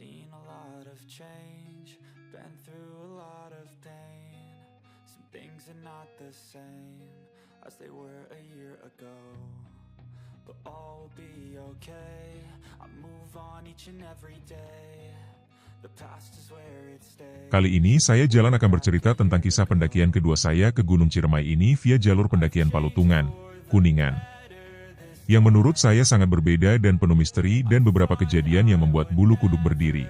Seen a lot of change, been through a lot of pain. Some things are not the same as they were a year ago, but all will be okay. I move on each and every day. The past is where it stays. Kali ini saya Jalan akan bercerita tentang kisah pendakian kedua saya ke Gunung Ciremai ini via jalur pendakian Palutungan, Kuningan. Yang menurut saya sangat berbeda dan penuh misteri dan beberapa kejadian yang membuat bulu kuduk berdiri.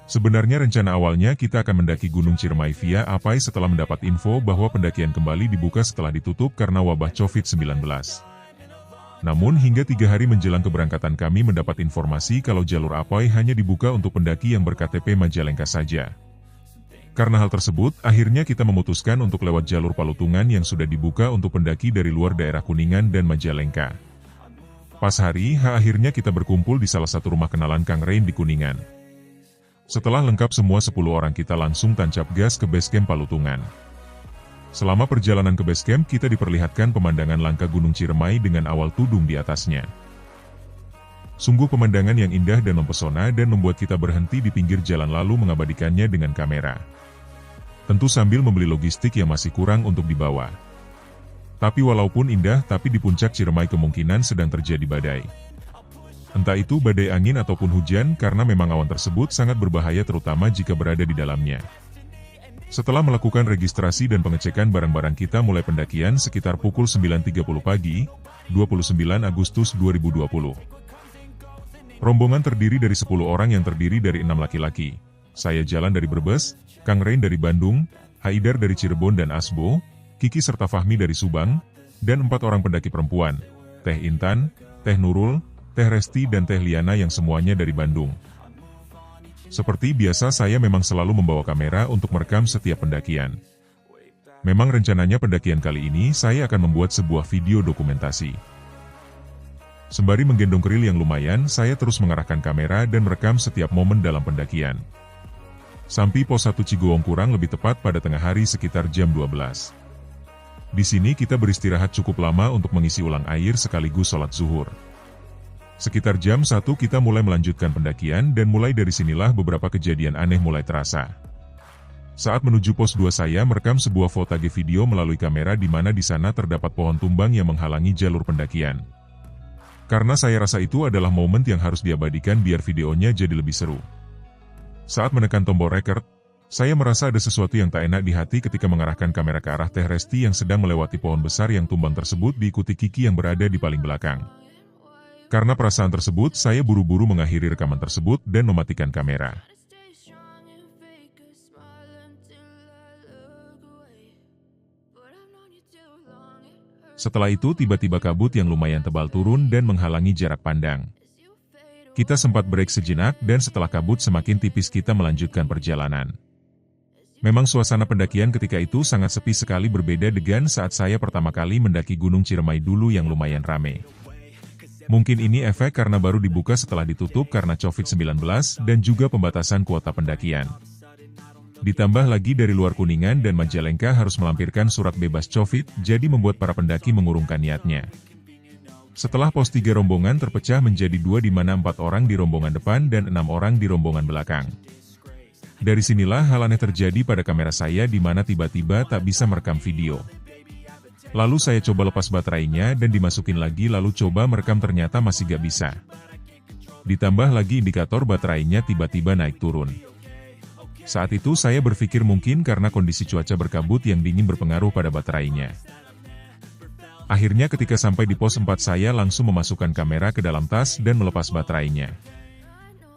Sebenarnya rencana awalnya kita akan mendaki Gunung Ciremai via Apai setelah mendapat info bahwa pendakian kembali dibuka setelah ditutup karena wabah COVID-19. Namun hingga 3 hari menjelang keberangkatan kami mendapat informasi kalau jalur Apai hanya dibuka untuk pendaki yang ber-KTP Majalengka saja. Karena hal tersebut, akhirnya kita memutuskan untuk lewat jalur Palutungan yang sudah dibuka untuk pendaki dari luar daerah Kuningan dan Majalengka. Pas hari H akhirnya kita berkumpul di salah satu rumah kenalan Kang Rain di Kuningan. Setelah lengkap semua 10 orang kita langsung tancap gas ke basecamp Palutungan. Selama perjalanan ke basecamp kita diperlihatkan pemandangan langka Gunung Ciremai dengan awal tudung di atasnya. Sungguh pemandangan yang indah dan mempesona dan membuat kita berhenti di pinggir jalan lalu mengabadikannya dengan kamera. Tentu sambil membeli logistik yang masih kurang untuk dibawa. Tapi walaupun indah, tapi di puncak Ciremai kemungkinan sedang terjadi badai. Entah itu badai angin ataupun hujan karena memang awan tersebut sangat berbahaya terutama jika berada di dalamnya. Setelah melakukan registrasi dan pengecekan barang-barang kita mulai pendakian sekitar pukul 9.30 pagi, 29 Agustus 2020. Rombongan terdiri dari 10 orang yang terdiri dari 6 laki-laki. Saya Jalan dari Brebes, Kang Rain dari Bandung, Haidar dari Cirebon dan Asbo, Kiki serta Fahmi dari Subang, dan 4 orang pendaki perempuan, Teh Intan, Teh Nurul, Teh Resti dan Teh Liana yang semuanya dari Bandung. Seperti biasa saya memang selalu membawa kamera untuk merekam setiap pendakian. Memang rencananya pendakian kali ini saya akan membuat sebuah video dokumentasi. Sembari menggendong keril yang lumayan, saya terus mengarahkan kamera dan merekam setiap momen dalam pendakian. Sampai pos 1 Cigowong kurang lebih tepat pada tengah hari sekitar jam 12. Di sini kita beristirahat cukup lama untuk mengisi ulang air sekaligus sholat zuhur. Sekitar jam 1 kita mulai melanjutkan pendakian dan mulai dari sinilah beberapa kejadian aneh mulai terasa. Saat menuju pos 2 saya merekam sebuah footage video melalui kamera di mana di sana terdapat pohon tumbang yang menghalangi jalur pendakian. Karena saya rasa itu adalah momen yang harus diabadikan biar videonya jadi lebih seru. Saat menekan tombol record, saya merasa ada sesuatu yang tak enak di hati ketika mengarahkan kamera ke arah Teh Resti yang sedang melewati pohon besar yang tumbang tersebut diikuti Kiki yang berada di paling belakang. Karena perasaan tersebut, saya buru-buru mengakhiri rekaman tersebut dan mematikan kamera. Setelah itu tiba-tiba kabut yang lumayan tebal turun dan menghalangi jarak pandang. Kita sempat break sejenak dan setelah kabut semakin tipis kita melanjutkan perjalanan. Memang suasana pendakian ketika itu sangat sepi sekali berbeda dengan saat saya pertama kali mendaki Gunung Ciremai dulu yang lumayan rame. Mungkin ini efek karena baru dibuka setelah ditutup karena COVID-19 dan juga pembatasan kuota pendakian. Ditambah lagi dari luar Kuningan dan Majalengka harus melampirkan surat bebas COVID, jadi membuat para pendaki mengurungkan niatnya. Setelah pos 3 rombongan terpecah menjadi 2 di mana 4 orang di rombongan depan dan 6 orang di rombongan belakang. Dari sinilah hal aneh terjadi pada kamera saya di mana tiba-tiba tak bisa merekam video. Lalu saya coba lepas baterainya dan dimasukin lagi lalu coba merekam ternyata masih gak bisa. Ditambah lagi indikator baterainya tiba-tiba naik turun. Saat itu saya berpikir mungkin karena kondisi cuaca berkabut yang dingin berpengaruh pada baterainya. Akhirnya ketika sampai di pos 4 saya langsung memasukkan kamera ke dalam tas dan melepas baterainya.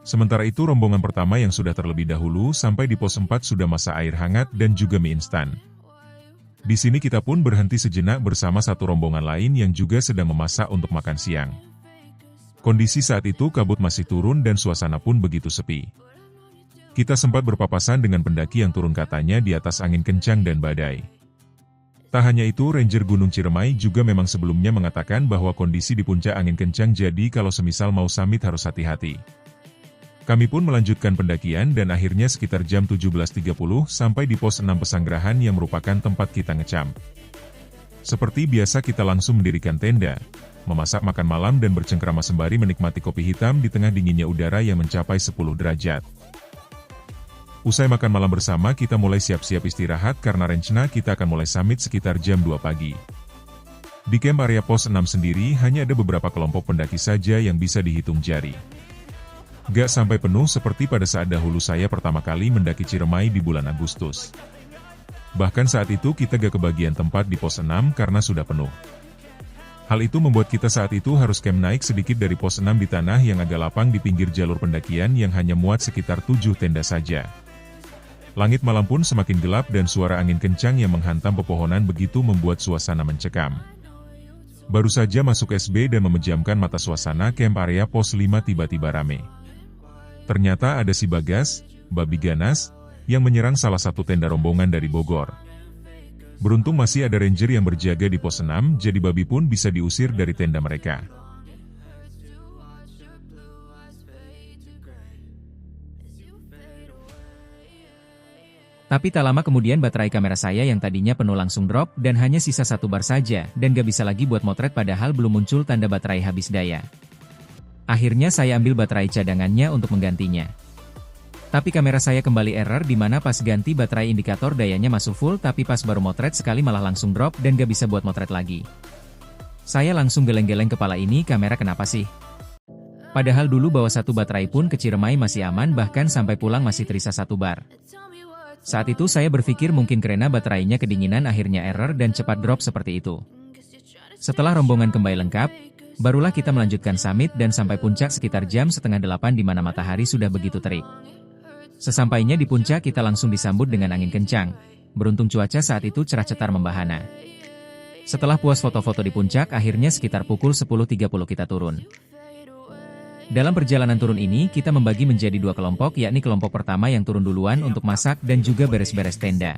Sementara itu rombongan pertama yang sudah terlebih dahulu sampai di pos 4 sudah masak air hangat dan juga mie instan. Di sini kita pun berhenti sejenak bersama satu rombongan lain yang juga sedang memasak untuk makan siang. Kondisi saat itu kabut masih turun dan suasana pun begitu sepi. Kita sempat berpapasan dengan pendaki yang turun katanya di atas angin kencang dan badai. Tak hanya itu, Ranger Gunung Ciremai juga memang sebelumnya mengatakan bahwa kondisi di puncak angin kencang jadi kalau semisal mau summit harus hati-hati. Kami pun melanjutkan pendakian dan akhirnya sekitar jam 17.30 sampai di pos 6 Pesanggerahan yang merupakan tempat kita ngecamp. Seperti biasa kita langsung mendirikan tenda, memasak makan malam dan bercengkrama sembari menikmati kopi hitam di tengah dinginnya udara yang mencapai 10 derajat. Usai makan malam bersama kita mulai siap-siap istirahat karena rencana kita akan mulai summit sekitar jam 2 pagi. Di camp area pos 6 sendiri hanya ada beberapa kelompok pendaki saja yang bisa dihitung jari. Gak sampai penuh seperti pada saat dahulu saya pertama kali mendaki Ciremai di bulan Agustus. Bahkan saat itu kita gak kebagian tempat di pos 6 karena sudah penuh. Hal itu membuat kita saat itu harus camp naik sedikit dari pos 6 di tanah yang agak lapang di pinggir jalur pendakian yang hanya muat sekitar 7 tenda saja. Langit malam pun semakin gelap dan suara angin kencang yang menghantam pepohonan begitu membuat suasana mencekam. Baru saja masuk SB dan memejamkan mata suasana camp area pos 5 tiba-tiba rame. Ternyata ada si Bagas, babi ganas, yang menyerang salah satu tenda rombongan dari Bogor. Beruntung masih ada ranger yang berjaga di pos 6, jadi babi pun bisa diusir dari tenda mereka. Tapi tak lama kemudian baterai kamera saya yang tadinya penuh langsung drop dan hanya sisa 1 bar saja dan gak bisa lagi buat motret padahal belum muncul tanda baterai habis daya. Akhirnya saya ambil baterai cadangannya untuk menggantinya. Tapi kamera saya kembali error di mana pas ganti baterai indikator dayanya masuk full tapi pas baru motret sekali malah langsung drop dan gak bisa buat motret lagi. Saya langsung geleng-geleng kepala, ini kamera kenapa sih? Padahal dulu bawa 1 baterai pun ke Ciremai masih aman, bahkan sampai pulang masih tersisa 1 bar. Saat itu saya berpikir mungkin karena baterainya kedinginan akhirnya error dan cepat drop seperti itu. Setelah rombongan kembali lengkap, barulah kita melanjutkan summit dan sampai puncak sekitar jam 7:30 di mana matahari sudah begitu terik. Sesampainya di puncak kita langsung disambut dengan angin kencang. Beruntung cuaca saat itu cerah cetar membahana. Setelah puas foto-foto di puncak, akhirnya sekitar pukul 10.30 kita turun. Dalam perjalanan turun ini, kita membagi menjadi 2 kelompok, yakni kelompok pertama yang turun duluan untuk masak dan juga beres-beres tenda.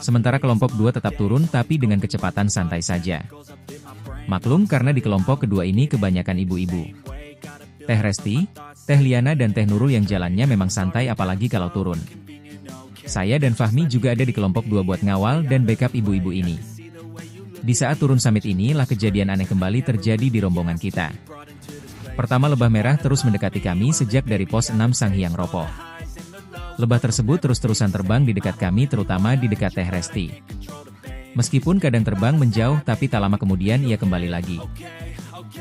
Sementara kelompok 2 tetap turun tapi dengan kecepatan santai saja. Maklum karena di kelompok kedua ini kebanyakan ibu-ibu. Teh Resti, Teh Liana dan Teh Nurul yang jalannya memang santai apalagi kalau turun. Saya dan Fahmi juga ada di kelompok 2 buat ngawal dan backup ibu-ibu ini. Di saat turun summit inilah kejadian aneh kembali terjadi di rombongan kita. Pertama, lebah merah terus mendekati kami sejak dari pos 6 Sanghyang Ropo. Lebah tersebut terus-terusan terbang di dekat kami, terutama di dekat Teh Resti. Meskipun kadang terbang menjauh tapi tak lama kemudian ia kembali lagi.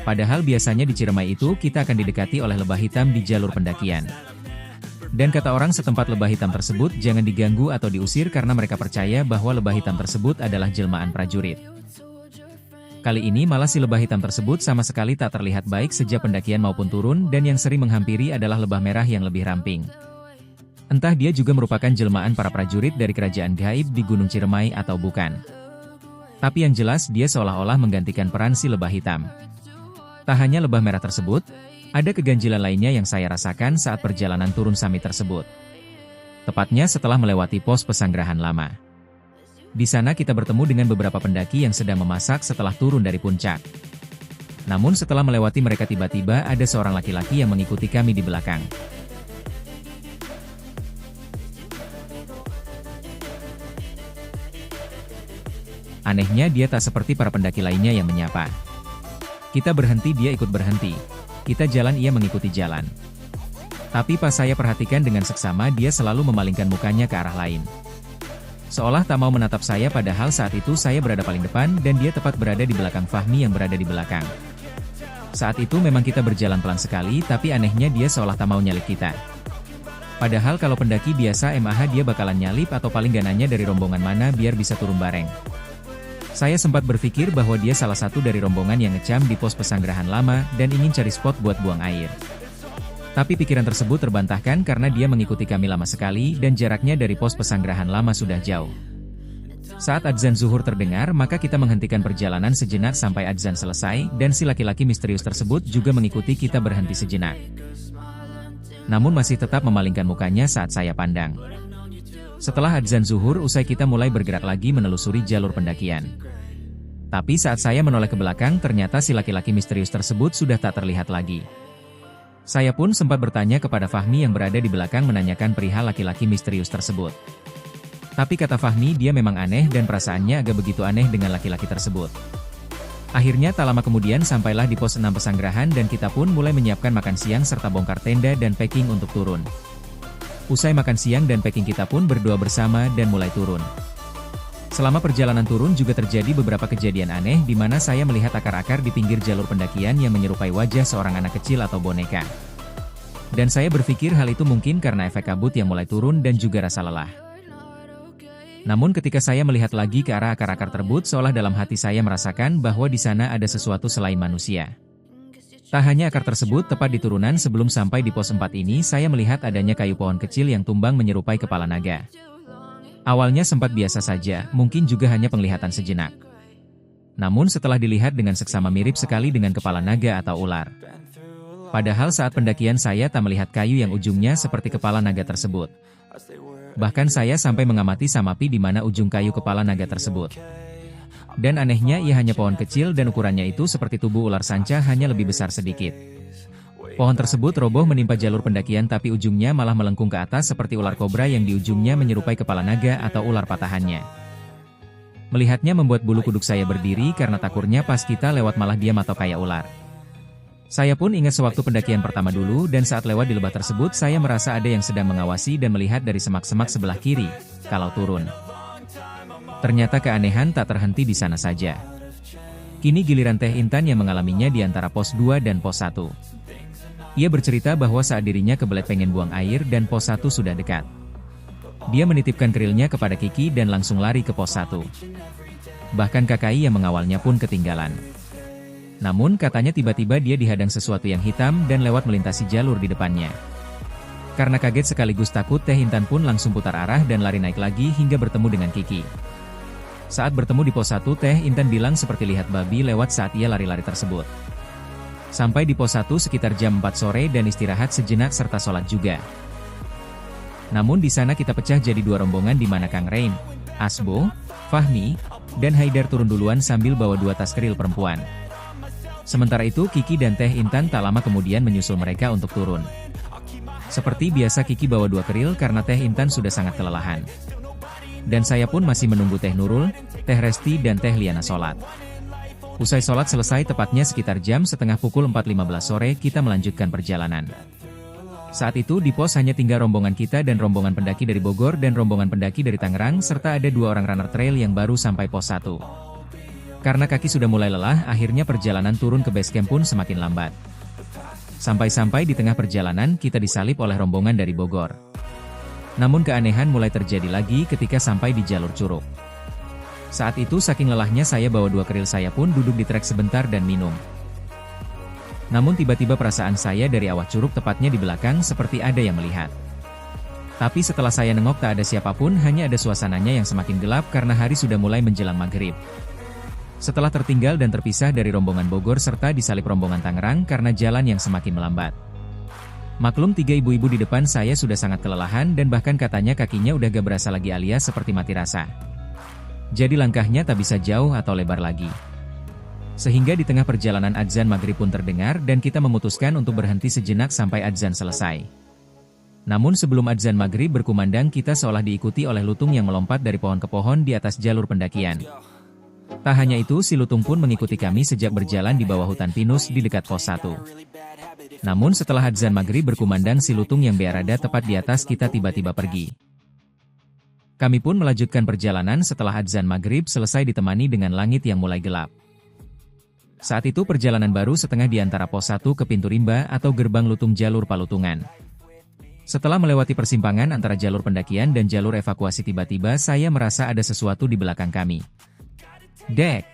Padahal biasanya di Ciremai itu kita akan didekati oleh lebah hitam di jalur pendakian. Dan kata orang setempat lebah hitam tersebut jangan diganggu atau diusir karena mereka percaya bahwa lebah hitam tersebut adalah jelmaan prajurit. Kali ini malah si lebah hitam tersebut sama sekali tak terlihat baik sejak pendakian maupun turun dan yang sering menghampiri adalah lebah merah yang lebih ramping. Entah dia juga merupakan jelmaan para prajurit dari kerajaan gaib di Gunung Ciremai atau bukan. Tapi yang jelas dia seolah-olah menggantikan peran si lebah hitam. Tak hanya lebah merah tersebut, ada keganjilan lainnya yang saya rasakan saat perjalanan turun summit tersebut. Tepatnya setelah melewati pos pesanggerahan lama. Di sana kita bertemu dengan beberapa pendaki yang sedang memasak setelah turun dari puncak. Namun setelah melewati mereka tiba-tiba ada seorang laki-laki yang mengikuti kami di belakang. Anehnya dia tak seperti para pendaki lainnya yang menyapa. Kita berhenti dia ikut berhenti. Kita jalan ia mengikuti jalan. Tapi pas saya perhatikan dengan seksama dia selalu memalingkan mukanya ke arah lain. Seolah tak mau menatap saya padahal saat itu saya berada paling depan dan dia tepat berada di belakang Fahmi yang berada di belakang. Saat itu memang kita berjalan pelan sekali tapi anehnya dia seolah tak mau nyalip kita. Padahal kalau pendaki biasa MAH dia bakalan nyalip atau paling gak nanya dari rombongan mana biar bisa turun bareng. Saya sempat berpikir bahwa dia salah satu dari rombongan yang ngecam di pos pesanggerahan lama dan ingin cari spot buat buang air. Tapi pikiran tersebut terbantahkan karena dia mengikuti kami lama sekali dan jaraknya dari pos pesanggerahan lama sudah jauh. Saat adzan zuhur terdengar maka kita menghentikan perjalanan sejenak sampai adzan selesai dan si laki-laki misterius tersebut juga mengikuti kita berhenti sejenak. Namun masih tetap memalingkan mukanya saat saya pandang. Setelah adzan zuhur usai kita mulai bergerak lagi menelusuri jalur pendakian. Tapi saat saya menoleh ke belakang ternyata si laki-laki misterius tersebut sudah tak terlihat lagi. Saya pun sempat bertanya kepada Fahmi yang berada di belakang menanyakan perihal laki-laki misterius tersebut. Tapi kata Fahmi dia memang aneh dan perasaannya agak begitu aneh dengan laki-laki tersebut. Akhirnya tak lama kemudian sampailah di pos 6 Pesanggerahan dan kita pun mulai menyiapkan makan siang serta bongkar tenda dan packing untuk turun. Usai makan siang dan packing kita pun berdoa bersama dan mulai turun. Selama perjalanan turun juga terjadi beberapa kejadian aneh di mana saya melihat akar-akar di pinggir jalur pendakian yang menyerupai wajah seorang anak kecil atau boneka. Dan saya berpikir hal itu mungkin karena efek kabut yang mulai turun dan juga rasa lelah. Namun ketika saya melihat lagi ke arah akar-akar tersebut seolah dalam hati saya merasakan bahwa di sana ada sesuatu selain manusia. Tak hanya akar tersebut tepat di turunan sebelum sampai di pos 4 ini saya melihat adanya kayu pohon kecil yang tumbang menyerupai kepala naga. Awalnya sempat biasa saja, mungkin juga hanya penglihatan sejenak. Namun setelah dilihat dengan seksama mirip sekali dengan kepala naga atau ular. Padahal saat pendakian saya tak melihat kayu yang ujungnya seperti kepala naga tersebut. Bahkan saya sampai mengamati samapi di mana ujung kayu kepala naga tersebut. Dan anehnya ia hanya pohon kecil dan ukurannya itu seperti tubuh ular sanca hanya lebih besar sedikit. Pohon tersebut roboh menimpa jalur pendakian tapi ujungnya malah melengkung ke atas seperti ular kobra yang di ujungnya menyerupai kepala naga atau ular patahannya. Melihatnya membuat bulu kuduk saya berdiri karena takutnya pas kita lewat malah diam atau kayak ular. Saya pun ingat sewaktu pendakian pertama dulu dan saat lewat di lembah tersebut saya merasa ada yang sedang mengawasi dan melihat dari semak-semak sebelah kiri, kalau turun. Ternyata keanehan tak terhenti di sana saja. Kini giliran Teh Intan yang mengalaminya di antara pos 2 dan pos 1. Ia bercerita bahwa saat dirinya kebelet pengen buang air dan pos 1 sudah dekat. Dia menitipkan kerilnya kepada Kiki dan langsung lari ke pos 1. Bahkan KKI yang mengawalnya pun ketinggalan. Namun katanya tiba-tiba dia dihadang sesuatu yang hitam dan lewat melintasi jalur di depannya. Karena kaget sekaligus takut Teh Intan pun langsung putar arah dan lari naik lagi hingga bertemu dengan Kiki. Saat bertemu di pos 1 Teh Intan bilang seperti lihat babi lewat saat ia lari-lari tersebut. Sampai di pos 1 sekitar jam 4 sore dan istirahat sejenak serta sholat juga. Namun di sana kita pecah jadi dua rombongan di mana Kang Rain, Asbo, Fahmi, dan Haidar turun duluan sambil bawa 2 tas keril perempuan. Sementara itu Kiki dan Teh Intan tak lama kemudian menyusul mereka untuk turun. Seperti biasa Kiki bawa 2 keril karena Teh Intan sudah sangat kelelahan. Dan saya pun masih menunggu Teh Nurul, Teh Resti dan Teh Liana sholat. Usai sholat selesai tepatnya sekitar jam setengah pukul 4.15 sore kita melanjutkan perjalanan. Saat itu di pos hanya tinggal rombongan kita dan rombongan pendaki dari Bogor dan rombongan pendaki dari Tangerang serta ada 2 orang runner trail yang baru sampai pos 1. Karena kaki sudah mulai lelah akhirnya perjalanan turun ke base camp pun semakin lambat. Sampai-sampai di tengah perjalanan kita disalip oleh rombongan dari Bogor. Namun keanehan mulai terjadi lagi ketika sampai di jalur Curug. Saat itu saking lelahnya saya bawa 2 keril saya pun duduk di trek sebentar dan minum. Namun tiba-tiba perasaan saya dari awak curug tepatnya di belakang seperti ada yang melihat. Tapi setelah saya nengok tak ada siapapun hanya ada suasananya yang semakin gelap karena hari sudah mulai menjelang maghrib. Setelah tertinggal dan terpisah dari rombongan Bogor serta disalip rombongan Tangerang karena jalan yang semakin melambat. Maklum 3 ibu-ibu di depan saya sudah sangat kelelahan dan bahkan katanya kakinya udah gak berasa lagi alias seperti mati rasa. Jadi langkahnya tak bisa jauh atau lebar lagi. Sehingga di tengah perjalanan adzan maghrib pun terdengar dan kita memutuskan untuk berhenti sejenak sampai adzan selesai. Namun sebelum adzan maghrib berkumandang kita seolah diikuti oleh lutung yang melompat dari pohon ke pohon di atas jalur pendakian. Tak hanya itu si lutung pun mengikuti kami sejak berjalan di bawah hutan pinus di dekat pos 1. Namun setelah adzan maghrib berkumandang si lutung yang berada tepat di atas kita tiba-tiba pergi. Kami pun melanjutkan perjalanan setelah adzan maghrib selesai ditemani dengan langit yang mulai gelap. Saat itu perjalanan baru setengah di antara pos 1 ke pintu rimba atau gerbang lutung jalur Palutungan. Setelah melewati persimpangan antara jalur pendakian dan jalur evakuasi tiba-tiba saya merasa ada sesuatu di belakang kami. Dek!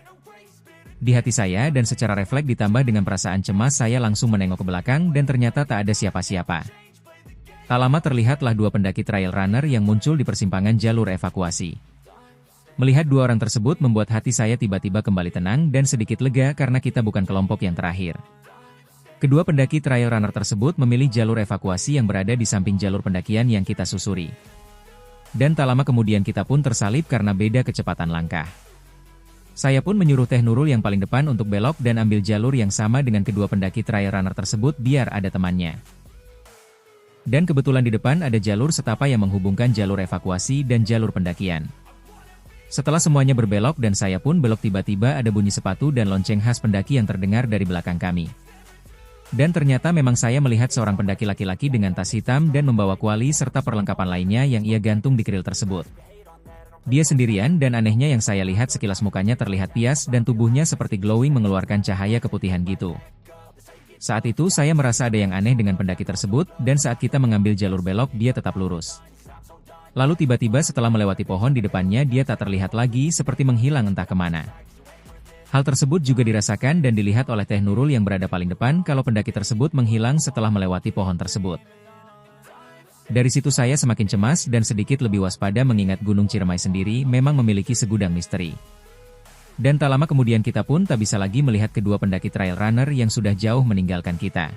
Di hati saya dan secara refleks ditambah dengan perasaan cemas saya langsung menengok ke belakang dan ternyata tak ada siapa-siapa. Tak lama terlihatlah 2 pendaki trail runner yang muncul di persimpangan jalur evakuasi. Melihat 2 orang tersebut membuat hati saya tiba-tiba kembali tenang dan sedikit lega karena kita bukan kelompok yang terakhir. Kedua pendaki trail runner tersebut memilih jalur evakuasi yang berada di samping jalur pendakian yang kita susuri. Dan tak lama kemudian kita pun tersalip karena beda kecepatan langkah. Saya pun menyuruh Teh Nurul yang paling depan untuk belok dan ambil jalur yang sama dengan kedua pendaki trail runner tersebut biar ada temannya. Dan kebetulan di depan ada jalur setapak yang menghubungkan jalur evakuasi dan jalur pendakian. Setelah semuanya berbelok dan saya pun belok, tiba-tiba ada bunyi sepatu dan lonceng khas pendaki yang terdengar dari belakang kami. Dan ternyata memang saya melihat seorang pendaki laki-laki dengan tas hitam dan membawa kuali serta perlengkapan lainnya yang ia gantung di keril tersebut. Dia sendirian dan anehnya yang saya lihat sekilas mukanya terlihat pias dan tubuhnya seperti glowing mengeluarkan cahaya keputihan gitu. Saat itu saya merasa ada yang aneh dengan pendaki tersebut dan saat kita mengambil jalur belok dia tetap lurus. Lalu tiba-tiba setelah melewati pohon di depannya dia tak terlihat lagi seperti menghilang entah kemana. Hal tersebut juga dirasakan dan dilihat oleh Teh Nurul yang berada paling depan kalau pendaki tersebut menghilang setelah melewati pohon tersebut. Dari situ saya semakin cemas dan sedikit lebih waspada mengingat Gunung Ciremai sendiri memang memiliki segudang misteri. Dan tak lama kemudian kita pun tak bisa lagi melihat kedua pendaki trail runner yang sudah jauh meninggalkan kita.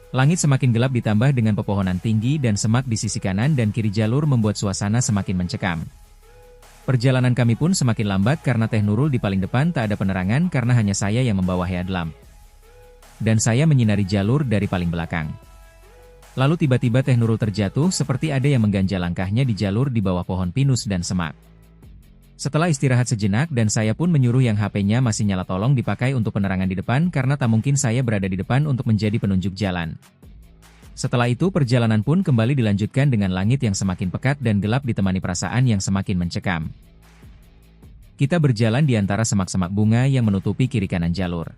Langit semakin gelap ditambah dengan pepohonan tinggi dan semak di sisi kanan dan kiri jalur membuat suasana semakin mencekam. Perjalanan kami pun semakin lambat karena Teh Nurul di paling depan tak ada penerangan karena hanya saya yang membawa headlamp. Dan saya menyinari jalur dari paling belakang. Lalu tiba-tiba Teh Nurul terjatuh seperti ada yang mengganjal langkahnya di jalur di bawah pohon pinus dan semak. Setelah istirahat sejenak dan saya pun menyuruh yang HP-nya masih nyala tolong dipakai untuk penerangan di depan karena tak mungkin saya berada di depan untuk menjadi penunjuk jalan. Setelah itu perjalanan pun kembali dilanjutkan dengan langit yang semakin pekat dan gelap ditemani perasaan yang semakin mencekam. Kita berjalan di antara semak-semak bunga yang menutupi kiri kanan jalur.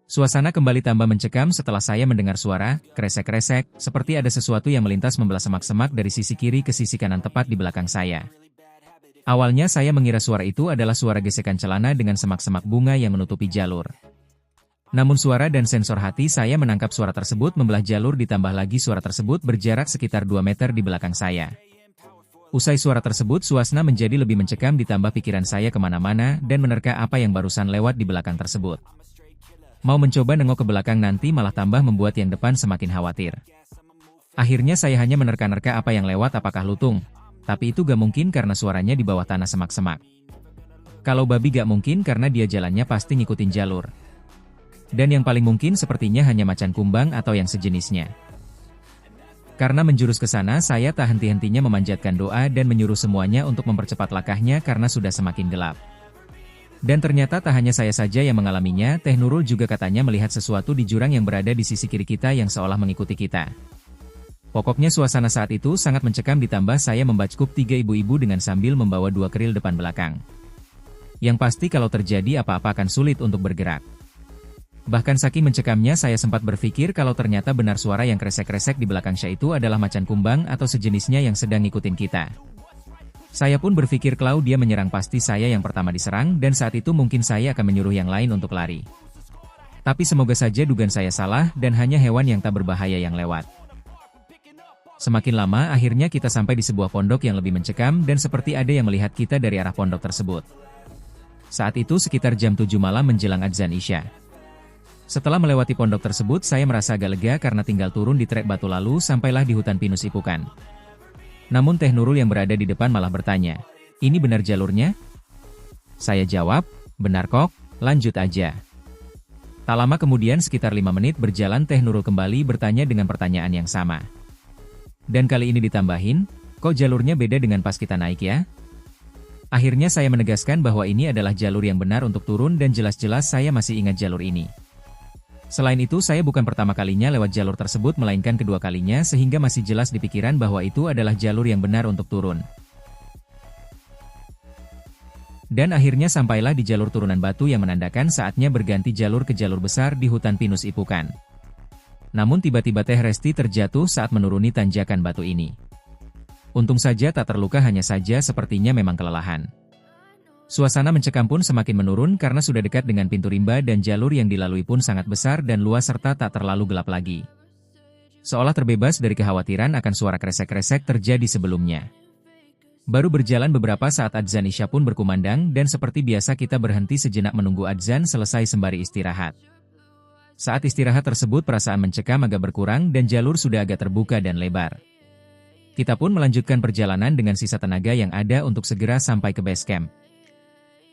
Suasana kembali tambah mencekam setelah saya mendengar suara kresek-kresek, seperti ada sesuatu yang melintas membelah semak-semak dari sisi kiri ke sisi kanan tepat di belakang saya. Awalnya saya mengira suara itu adalah suara gesekan celana dengan semak-semak bunga yang menutupi jalur. Namun suara dan sensor hati saya menangkap suara tersebut membelah jalur ditambah lagi suara tersebut berjarak sekitar 2 meter di belakang saya. Usai suara tersebut suasana menjadi lebih mencekam ditambah pikiran saya kemana-mana dan menerka apa yang barusan lewat di belakang tersebut. Mau mencoba nengok ke belakang nanti malah tambah membuat yang depan semakin khawatir. Akhirnya saya hanya menerka-nerka apa yang lewat apakah lutung. Tapi itu gak mungkin karena suaranya di bawah tanah semak-semak. Kalau babi gak mungkin karena dia jalannya pasti ngikutin jalur. Dan yang paling mungkin sepertinya hanya macan kumbang atau yang sejenisnya. Karena menjurus ke sana saya tak henti-hentinya memanjatkan doa dan menyuruh semuanya untuk mempercepat langkahnya karena sudah semakin gelap. Dan ternyata tak hanya saya saja yang mengalaminya, Teh Nurul juga katanya melihat sesuatu di jurang yang berada di sisi kiri kita yang seolah mengikuti kita. Pokoknya suasana saat itu sangat mencekam ditambah saya membackup 3 ibu-ibu dengan sambil membawa 2 keril depan belakang. Yang pasti kalau terjadi apa-apa akan sulit untuk bergerak. Bahkan saking mencekamnya saya sempat berpikir kalau ternyata benar suara yang kresek-kresek di belakang saya itu adalah macan kumbang atau sejenisnya yang sedang ngikutin kita. Saya pun berpikir kalau dia menyerang pasti saya yang pertama diserang dan saat itu mungkin saya akan menyuruh yang lain untuk lari. Tapi semoga saja dugaan saya salah dan hanya hewan yang tak berbahaya yang lewat. Semakin lama akhirnya kita sampai di sebuah pondok yang lebih mencekam dan seperti ada yang melihat kita dari arah pondok tersebut. Saat itu sekitar jam 7 malam menjelang adzan Isya. Setelah melewati pondok tersebut saya merasa agak lega karena tinggal turun di trek batu lalu sampailah di hutan pinus Ipukan. Namun Teh Nurul yang berada di depan malah bertanya, "Ini benar jalurnya?" Saya jawab, "Benar kok, lanjut aja." Tak lama kemudian sekitar 5 menit berjalan Teh Nurul kembali bertanya dengan pertanyaan yang sama. Dan kali ini ditambahin, "Kok jalurnya beda dengan pas kita naik ya?" Akhirnya saya menegaskan bahwa ini adalah jalur yang benar untuk turun dan jelas-jelas saya masih ingat jalur ini. Selain itu saya bukan pertama kalinya lewat jalur tersebut melainkan kedua kalinya sehingga masih jelas di pikiran bahwa itu adalah jalur yang benar untuk turun. Dan akhirnya sampailah di jalur turunan batu yang menandakan saatnya berganti jalur ke jalur besar di hutan pinus Ipukan. Namun tiba-tiba Teh Resti terjatuh saat menuruni tanjakan batu ini. Untung saja tak terluka hanya saja sepertinya memang kelelahan. Suasana mencekam pun semakin menurun karena sudah dekat dengan pintu rimba dan jalur yang dilalui pun sangat besar dan luas serta tak terlalu gelap lagi. Seolah terbebas dari kekhawatiran akan suara kresek-kresek terjadi sebelumnya. Baru berjalan beberapa saat adzan Isya pun berkumandang dan seperti biasa kita berhenti sejenak menunggu adzan selesai sembari istirahat. Saat istirahat tersebut perasaan mencekam agak berkurang dan jalur sudah agak terbuka dan lebar. Kita pun melanjutkan perjalanan dengan sisa tenaga yang ada untuk segera sampai ke base camp.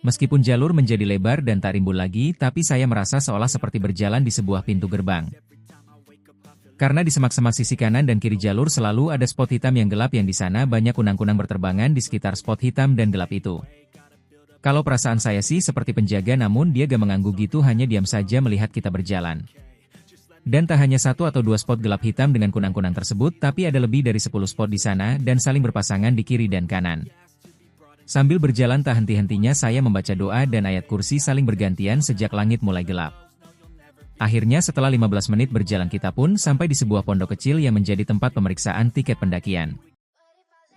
Meskipun jalur menjadi lebar dan tak rimbun lagi, tapi saya merasa seolah seperti berjalan di sebuah pintu gerbang. Karena di semak-semak sisi kanan dan kiri jalur selalu ada spot hitam yang gelap yang di sana banyak kunang-kunang berterbangan di sekitar spot hitam dan gelap itu. Kalau perasaan saya sih seperti penjaga namun dia gak mengganggu gitu hanya diam saja melihat kita berjalan. Dan tak hanya 1 atau 2 spot gelap hitam dengan kunang-kunang tersebut tapi ada lebih dari 10 spot di sana dan saling berpasangan di kiri dan kanan. Sambil berjalan tak henti-hentinya saya membaca doa dan ayat kursi saling bergantian sejak langit mulai gelap. Akhirnya setelah 15 menit berjalan kita pun sampai di sebuah pondok kecil yang menjadi tempat pemeriksaan tiket pendakian.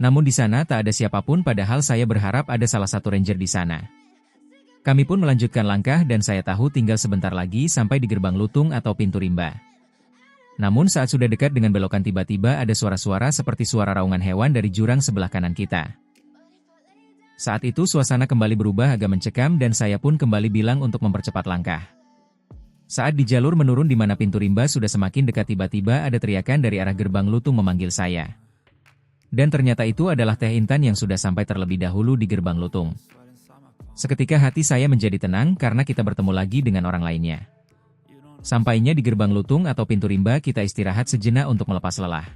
Namun di sana tak ada siapapun padahal saya berharap ada salah satu ranger di sana. Kami pun melanjutkan langkah dan saya tahu tinggal sebentar lagi sampai di gerbang lutung atau pintu rimba. Namun saat sudah dekat dengan belokan tiba-tiba ada suara-suara seperti suara raungan hewan dari jurang sebelah kanan kita. Saat itu suasana kembali berubah agak mencekam dan saya pun kembali bilang untuk mempercepat langkah. Saat di jalur menurun di mana pintu rimba sudah semakin dekat tiba-tiba ada teriakan dari arah gerbang lutung memanggil saya. Dan ternyata itu adalah Teh Intan yang sudah sampai terlebih dahulu di gerbang lutung. Seketika hati saya menjadi tenang karena kita bertemu lagi dengan orang lainnya. Sampainya di gerbang lutung atau pintu rimba kita istirahat sejenak untuk melepas lelah.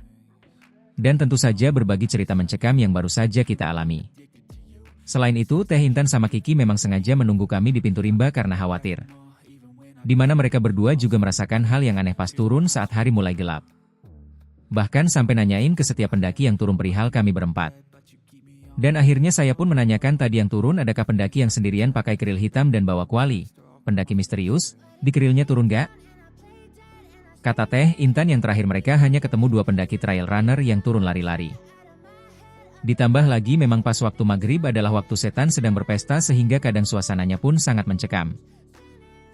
Dan tentu saja berbagi cerita mencekam yang baru saja kita alami. Selain itu Teh Intan sama Kiki memang sengaja menunggu kami di pintu rimba karena khawatir. Di mana mereka berdua juga merasakan hal yang aneh pas turun saat hari mulai gelap. Bahkan sampai nanyain ke setiap pendaki yang turun perihal kami berempat. Dan akhirnya saya pun menanyakan tadi yang turun adakah pendaki yang sendirian pakai keril hitam dan bawa kuali. Pendaki misterius, di kerilnya turun gak? Kata Teh Intan yang terakhir mereka hanya ketemu 2 pendaki trail runner yang turun lari-lari. Ditambah lagi memang pas waktu maghrib adalah waktu setan sedang berpesta sehingga kadang suasananya pun sangat mencekam.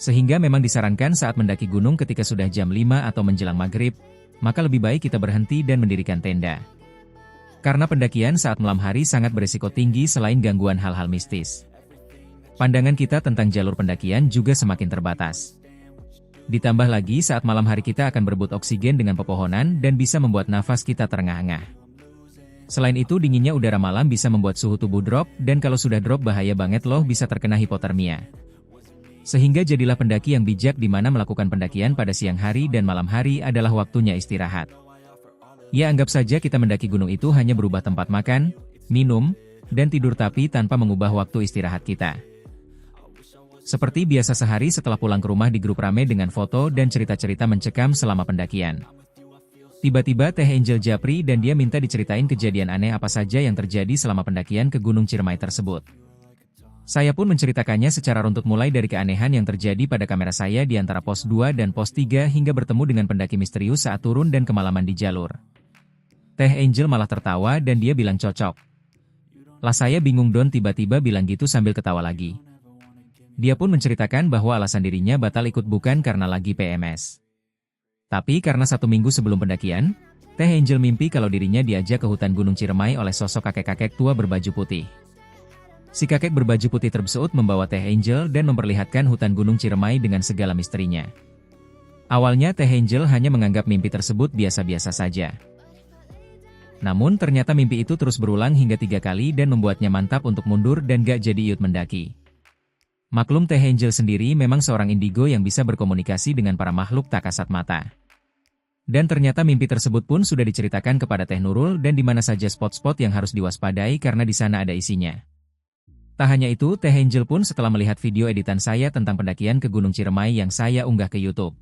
Sehingga memang disarankan saat mendaki gunung ketika sudah jam 5 atau menjelang maghrib, maka lebih baik kita berhenti dan mendirikan tenda. Karena pendakian saat malam hari sangat berisiko tinggi selain gangguan hal-hal mistis. Pandangan kita tentang jalur pendakian juga semakin terbatas. Ditambah lagi saat malam hari kita akan berebut oksigen dengan pepohonan dan bisa membuat nafas kita terengah-engah. Selain itu dinginnya udara malam bisa membuat suhu tubuh drop dan kalau sudah drop bahaya banget loh bisa terkena hipotermia. Sehingga jadilah pendaki yang bijak di mana melakukan pendakian pada siang hari dan malam hari adalah waktunya istirahat. Ya anggap saja kita mendaki gunung itu hanya berubah tempat makan, minum, dan tidur tapi tanpa mengubah waktu istirahat kita. Seperti biasa sehari setelah pulang ke rumah di grup rame dengan foto dan cerita-cerita mencekam selama pendakian. Tiba-tiba Teh Angel japri dan dia minta diceritain kejadian aneh apa saja yang terjadi selama pendakian ke Gunung Ciremai tersebut. Saya pun menceritakannya secara runtut mulai dari keanehan yang terjadi pada kamera saya di antara pos 2 dan pos 3 hingga bertemu dengan pendaki misterius saat turun dan kemalaman di jalur. Teh Angel malah tertawa dan dia bilang cocok. Lah saya bingung Don tiba-tiba bilang gitu sambil ketawa lagi. Dia pun menceritakan bahwa alasan dirinya batal ikut bukan karena lagi PMS. Tapi karena 1 minggu sebelum pendakian, Teh Angel mimpi kalau dirinya diajak ke hutan Gunung Ciremai oleh sosok kakek-kakek tua berbaju putih. Si kakek berbaju putih tersebut membawa Teh Angel dan memperlihatkan hutan Gunung Ciremai dengan segala misterinya. Awalnya Teh Angel hanya menganggap mimpi tersebut biasa-biasa saja. Namun ternyata mimpi itu terus berulang hingga 3 kali dan membuatnya mantap untuk mundur dan gak jadi ikut mendaki. Maklum Teh Angel sendiri memang seorang indigo yang bisa berkomunikasi dengan para makhluk tak kasat mata. Dan ternyata mimpi tersebut pun sudah diceritakan kepada Teh Nurul dan di mana saja spot-spot yang harus diwaspadai karena di sana ada isinya. Tak hanya itu, Teh Angel pun setelah melihat video editan saya tentang pendakian ke Gunung Ciremai yang saya unggah ke YouTube.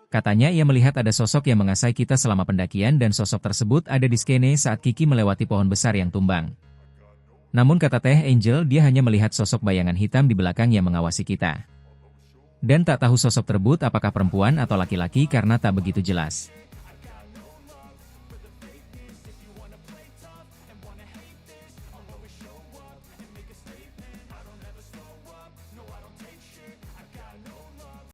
Katanya ia melihat ada sosok yang mengasai kita selama pendakian dan sosok tersebut ada di skene saat Kiki melewati pohon besar yang tumbang. Namun kata Teh Angel dia hanya melihat sosok bayangan hitam di belakang yang mengawasi kita. Dan tak tahu sosok tersebut apakah perempuan atau laki-laki karena tak begitu jelas.